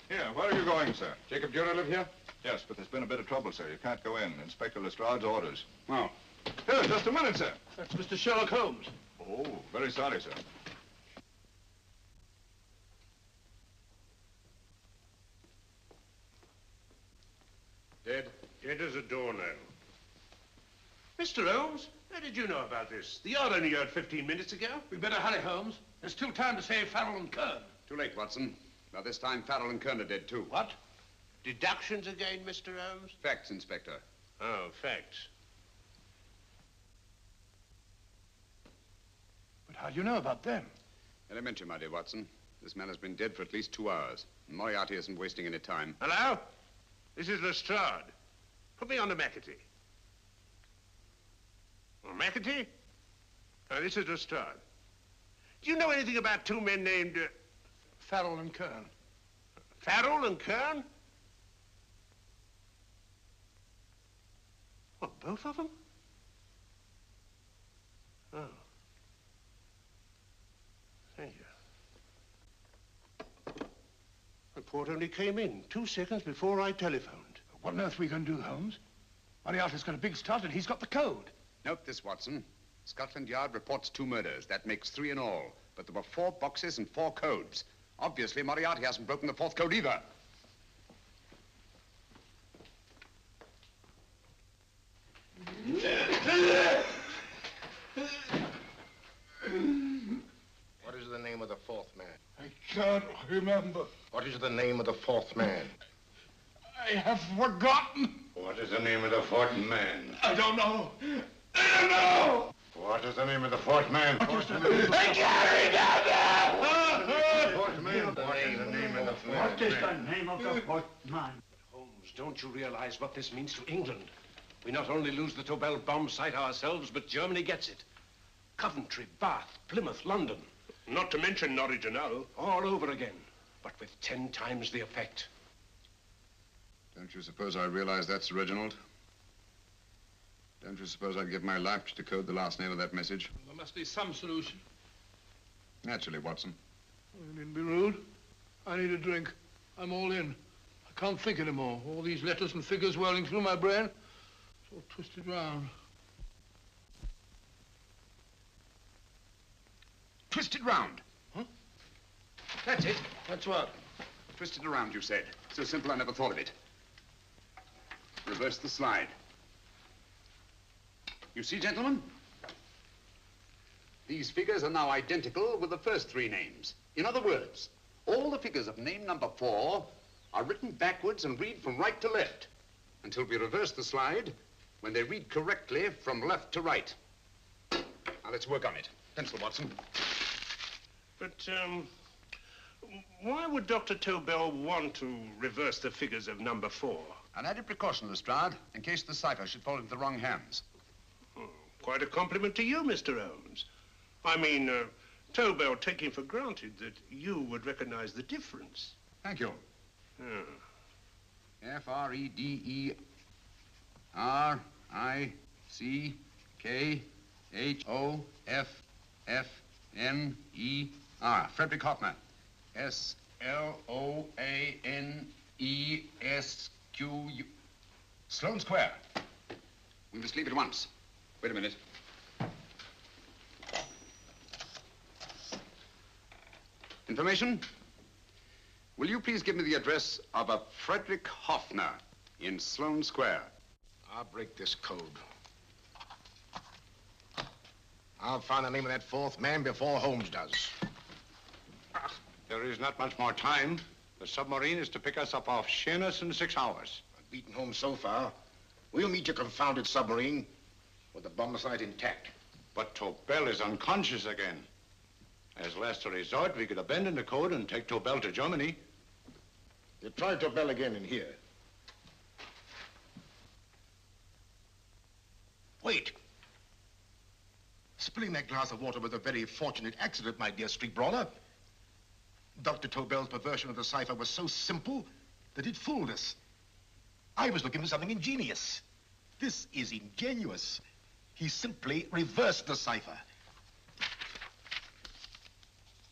Here, where are you going, sir? Jacob Dura live here? Yes, but there's been a bit of trouble, sir. You can't go in. Inspector Lestrade's orders. Oh. Here, just a minute, sir. That's Mr. Sherlock Holmes. Oh, very sorry, sir. Dead? Dead as a doornail. Mr. Holmes, how did you know about this? The yard only heard 15 minutes ago. We better hurry, Holmes. There's still time to save Farrell and Kern. Too late, Watson. By this time, Farrell and Kern are dead, too. What? Deductions again, Mr. Holmes? Facts, Inspector. Oh, facts. But how do you know about them? Elementary, my dear Watson. This man has been dead for at least 2 hours. Moriarty isn't wasting any time. Hello? This is Lestrade. Put me on to McAtee. Oh, McAtee? Oh, this is Lestrade. Do you know anything about 2 men named... Farrell and Kern. Farrell and Kern? What, both of them? Oh. Thank you. Report only came in 2 seconds before I telephoned. What on earth are we going to do, Holmes? Moriarty's got a big start and he's got the code. Note this, Watson. Scotland Yard reports 2 murders. That makes 3 in all. But there were 4 boxes and 4 codes. Obviously, Moriarty hasn't broken the 4th code either. What is the name of the 4th man? I can't remember. What is the name of the 4th man? I have forgotten. What is the name of the 4th man? I don't know. I don't know. What is the name of the 4th man? I can't remember. 4th man. What is the name of the 4th man? What is the name of the 4th man? Holmes, don't you realize what this means to England? We not only lose the Tobel bomb site ourselves, but Germany gets it. Coventry, Bath, Plymouth, London. Not to mention Norwich and Hull. All over again, but with 10 times the effect. Don't you suppose I realize that's Reginald? Don't you suppose I'd give my life to decode the last name of that message? There must be some solution. Naturally, Watson. You needn't be rude. I need a drink. I'm all in. I can't think anymore. All these letters and figures whirling through my brain. It's all twisted round. Twisted round. Huh? That's it. That's what? Twisted around, you said. So simple, I never thought of it. Reverse the slide. You see, gentlemen? These figures are now identical with the first 3 names. In other words, all the figures of name number 4 are written backwards and read from right to left until we reverse the slide when they read correctly from left to right. Now, let's work on it. Pencil, Watson. But, Why would Dr. Tobel want to reverse the figures of number 4? An added precaution, Lestrade, in case the cipher should fall into the wrong hands. Quite a compliment to you, Mr. Holmes. I mean, Tobel taking for granted that you would recognize the difference. Thank you. F-R-E-D-E-R-I-C-K-H-O-F-F-N-E-R. Frederick Hoffner. S-L-O-A-N-E-S-Q-U. Sloane Square. We must leave at once. Wait a minute. Information? Will you please give me the address of a Frederick Hoffner in Sloane Square? I'll break this code. I'll find the name of that fourth man before Holmes does. There is not much more time. The submarine is to pick us up off Sheerness in 6 hours. I've beaten Holmes so far. We'll meet your confounded submarine with the bomb site intact. But Tobel is unconscious again. As last resort, we could abandon the code and take Tobel to Germany. You try Tobel again in here. Wait. Spilling that glass of water was a very fortunate accident, my dear street brawler. Dr. Tobel's perversion of the cipher was so simple that it fooled us. I was looking for something ingenious. This is ingenious. He simply reversed the cipher.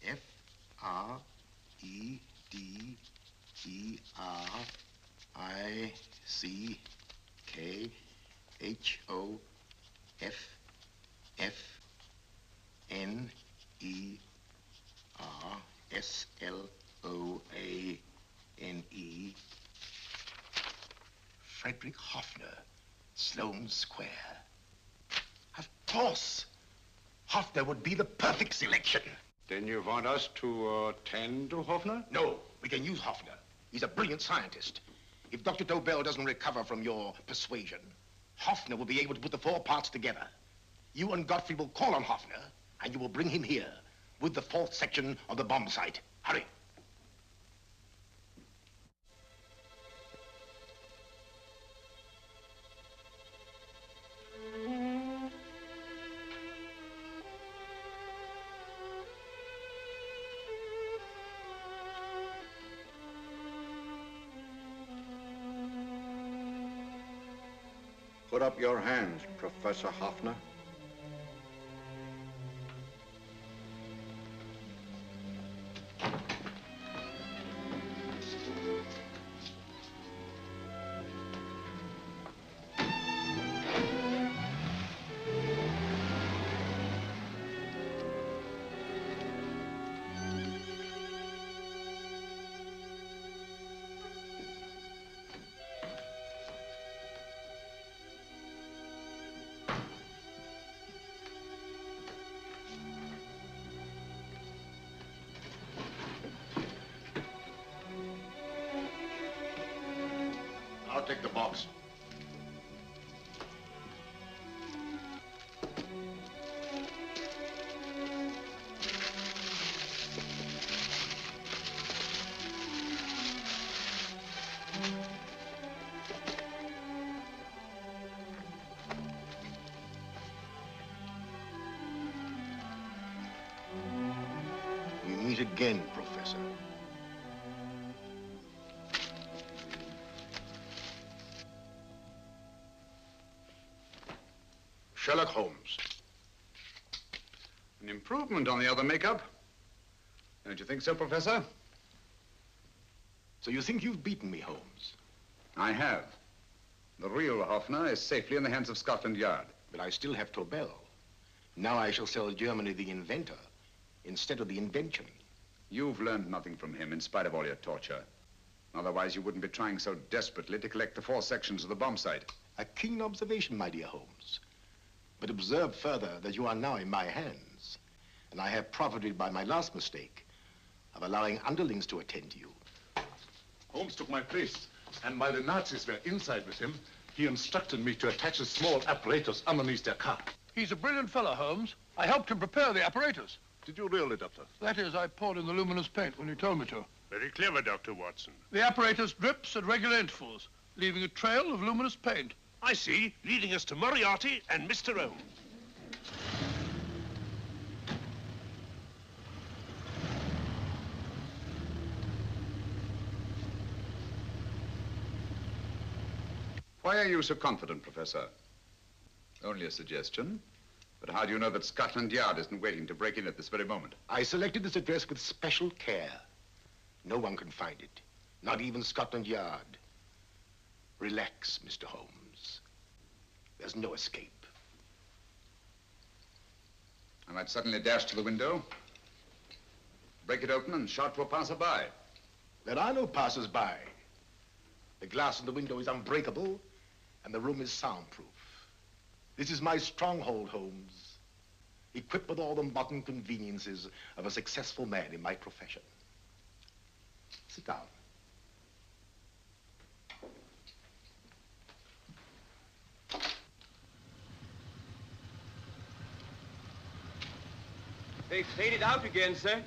F-R-E-D-E-R-I-C-K-H-O-F-N-E-R-S-L-O-A-N-E. Frederick Hoffner, Sloane Square. Of course. Hoffner would be the perfect selection. Then you want us to tend to Hoffner? No, we can use Hoffner. He's a brilliant scientist. If Dr. Tobel doesn't recover from your persuasion, Hoffner will be able to put the 4 parts together. You and Godfrey will call on Hoffner, and you will bring him here with the 4th section of the bomb site. Hurry. Put up your hands, Professor Hoffner. I'll take the box. We meet again, Professor. Sherlock Holmes. An improvement on the other makeup. Don't you think so, Professor? So you think you've beaten me, Holmes? I have. The real Hoffner is safely in the hands of Scotland Yard. But I still have Tobel. Now I shall sell Germany the inventor instead of the invention. You've learned nothing from him in spite of all your torture. Otherwise, you wouldn't be trying so desperately to collect the 4 sections of the bomb site. A keen observation, my dear Holmes. But observe further that you are now in my hands, and I have profited by my last mistake of allowing underlings to attend to you. Holmes took my place, and while the Nazis were inside with him, he instructed me to attach a small apparatus underneath their car. He's a brilliant fellow, Holmes. I helped him prepare the apparatus. Did you really, Doctor? That is, I poured in the luminous paint when you told me to. Very clever, Dr. Watson. The apparatus drips at regular intervals, leaving a trail of luminous paint. I see, leading us to Moriarty and Mr. Holmes. Why are you so confident, Professor? Only a suggestion. But how do you know that Scotland Yard isn't waiting to break in at this very moment? I selected this address with special care. No one can find it, not even Scotland Yard. Relax, Mr. Holmes. There's no escape. I might suddenly dash to the window, break it open, and shout to a passerby. There are no passers-by. The glass in the window is unbreakable, and the room is soundproof. This is my stronghold, Holmes, equipped with all the modern conveniences of a successful man in my profession. Sit down. They've faded out again, sir.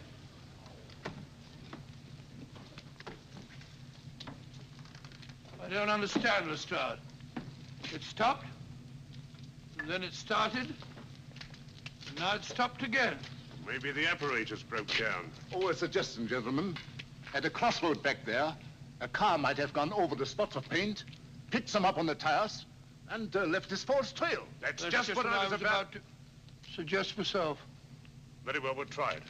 I don't understand, Lestrade. It stopped, and then it started, and now it stopped again. Maybe the apparatus broke down. Oh, a suggestion, gentlemen. At a crossroad back there, a car might have gone over the spots of paint, picked some up on the tires, and left this false trail. That's just what I was about to suggest myself. Very well, we'll try it.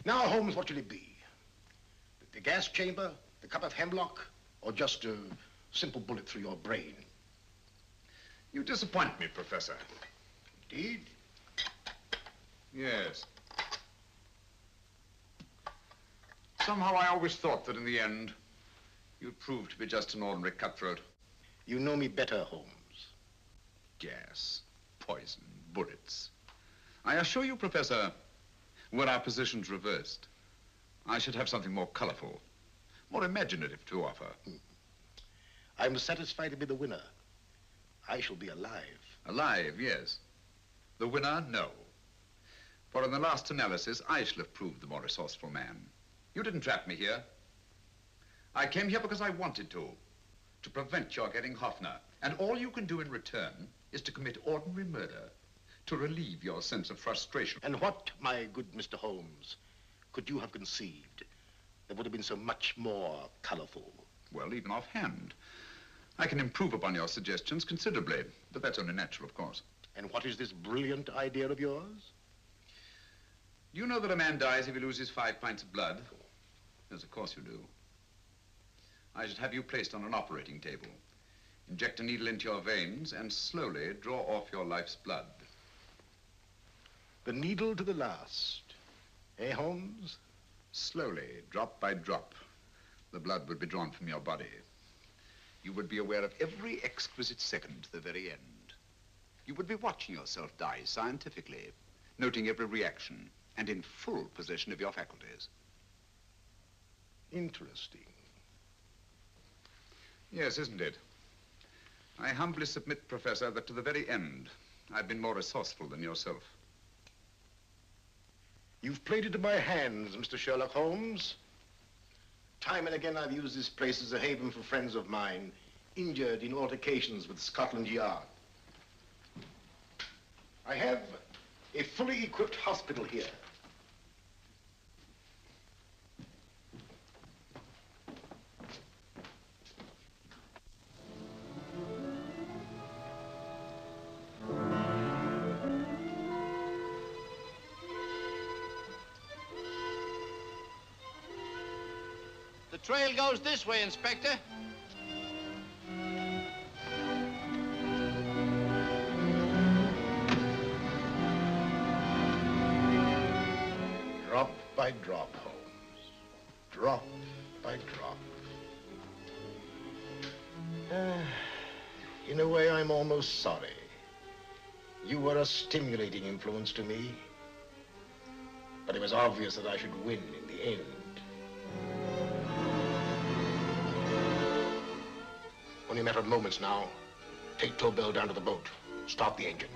Now, Holmes, what should it be? The gas chamber, the cup of hemlock, or just a simple bullet through your brain? You disappoint me, Professor. Indeed? Yes. Somehow I always thought that in the end, you'd prove to be just an ordinary cutthroat. You know me better, Holmes. Gas, poison, bullets. I assure you, Professor, were our positions reversed, I should have something more colorful, more imaginative to offer. I'm satisfied to be the winner. I shall be alive. Alive, yes. The winner, no. For in the last analysis, I shall have proved the more resourceful man. You didn't trap me here. I came here because I wanted to prevent your getting Hoffner. And all you can do in return is to commit ordinary murder, to relieve your sense of frustration. And what, my good Mr. Holmes, could you have conceived that would have been so much more colorful? Well, even offhand, I can improve upon your suggestions considerably, but that's only natural, of course. And what is this brilliant idea of yours? Do you know that a man dies if he loses 5 pints of blood? Yes, of course you do. I should have you placed on an operating table, inject a needle into your veins, and slowly draw off your life's blood. The needle to the last. Eh, Holmes? Slowly, drop by drop, the blood would be drawn from your body. You would be aware of every exquisite second to the very end. You would be watching yourself die scientifically, noting every reaction, and in full possession of your faculties. Interesting. Yes, isn't it? I humbly submit, Professor, that to the very end, I've been more resourceful than yourself. You've played into my hands, Mr. Sherlock Holmes. Time and again, I've used this place as a haven for friends of mine, injured in altercations with Scotland Yard. I have a fully equipped hospital here. The trail goes this way, Inspector. Drop by drop, Holmes. Drop by drop. In a way, I'm almost sorry. You were a stimulating influence to me. But it was obvious that I should win in the end. Only a matter of moments now. Take Tobel down to the boat. Start the engine.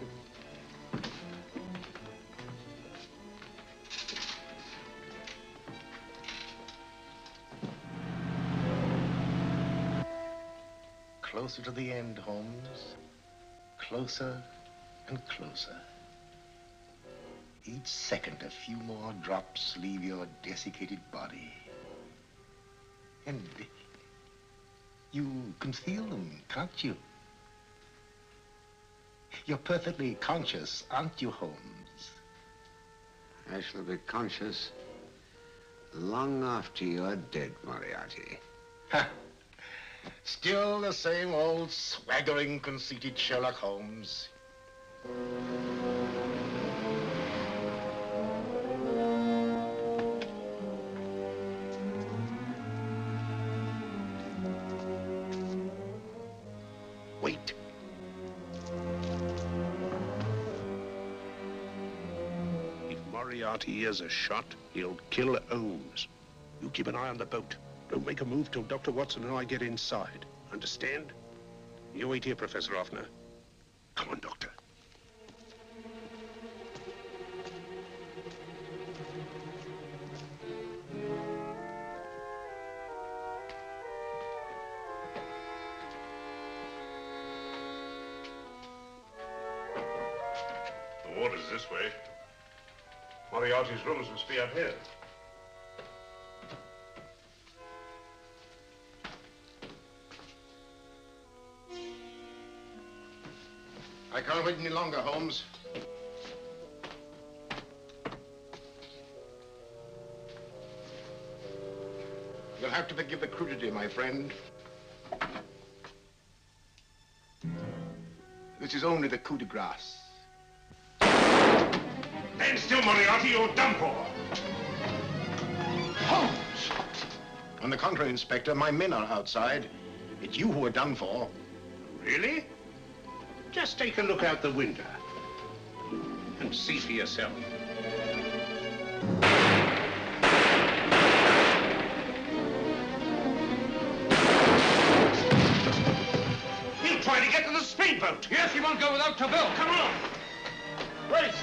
Closer to the end, Holmes. Closer and closer. Each second, a few more drops leave your desiccated body. And you can feel them, can't you? You're perfectly conscious, aren't you, Holmes? I shall be conscious long after you're dead, Moriarty. Ha! Still the same old swaggering, conceited Sherlock Holmes. Wait. If Moriarty hears a shot, he'll kill Holmes. You keep an eye on the boat. Don't make a move till Dr. Watson and I get inside. Understand? You wait here, Professor Hoffner. Come on, Doctor. The water's this way. Moriarty's rooms must be up here. I can't wait any longer, Holmes. You'll have to forgive the crudity, my friend. This is only the coup de grace. Stand still, Moriarty, you're done for. Holmes! On the contrary, Inspector, my men are outside. It's you who are done for. Really? Just take a look out the window and see for yourself. He'll try to get to the speedboat. Yes, he won't go without Tobel. Come on. Wait.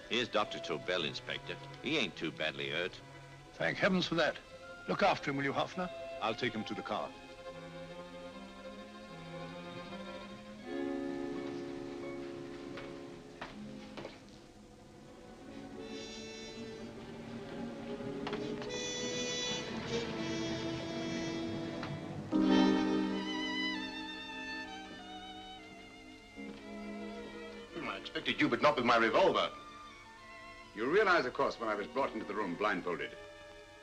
Here's Dr. Tobel, Inspector. He ain't too badly hurt. Thank heavens for that. Look after him, will you, Hoffner? I'll take him to the car. I expected you, but not with my revolver. You realize, of course, when I was brought into the room blindfolded,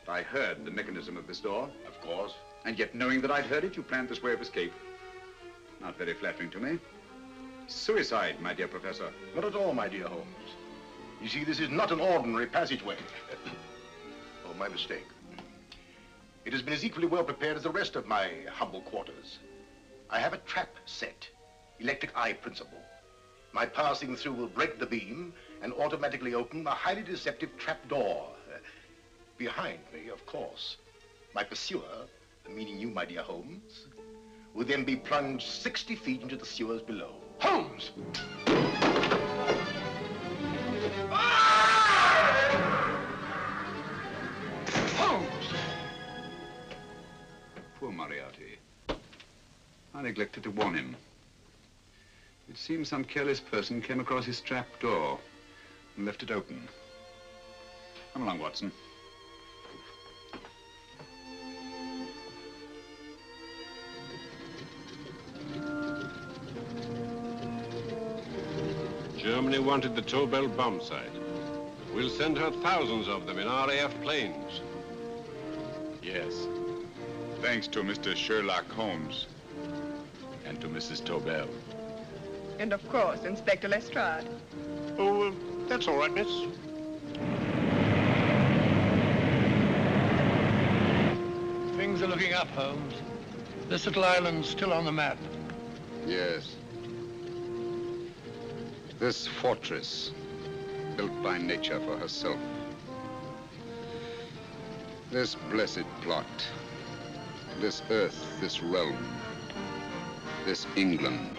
that I heard the mechanism of this door? Of course. And yet, knowing that I'd heard it, you planned this way of escape. Not very flattering to me. Suicide, my dear Professor. Not at all, my dear Holmes. You see, this is not an ordinary passageway. Oh, my mistake. It has been as equally well prepared as the rest of my humble quarters. I have a trap set, electric eye principle. My passing through will break the beam and automatically open a highly deceptive trap door. Behind me, of course, my pursuer, meaning you, my dear Holmes, will then be plunged 60 feet into the sewers below. Holmes! Holmes! Poor Moriarty. I neglected to warn him. It seems some careless person came across his trap door and left it open. Come along, Watson. Germany wanted the Tobel bomb site. We'll send her thousands of them in RAF planes. Yes. Thanks to Mr. Sherlock Holmes and to Mrs. Tobel. And of course, Inspector Lestrade. Oh, that's all right, miss. Things are looking up, Holmes. This little island's still on the map. Yes. This fortress, built by nature for herself. This blessed plot. This earth, this realm. This England.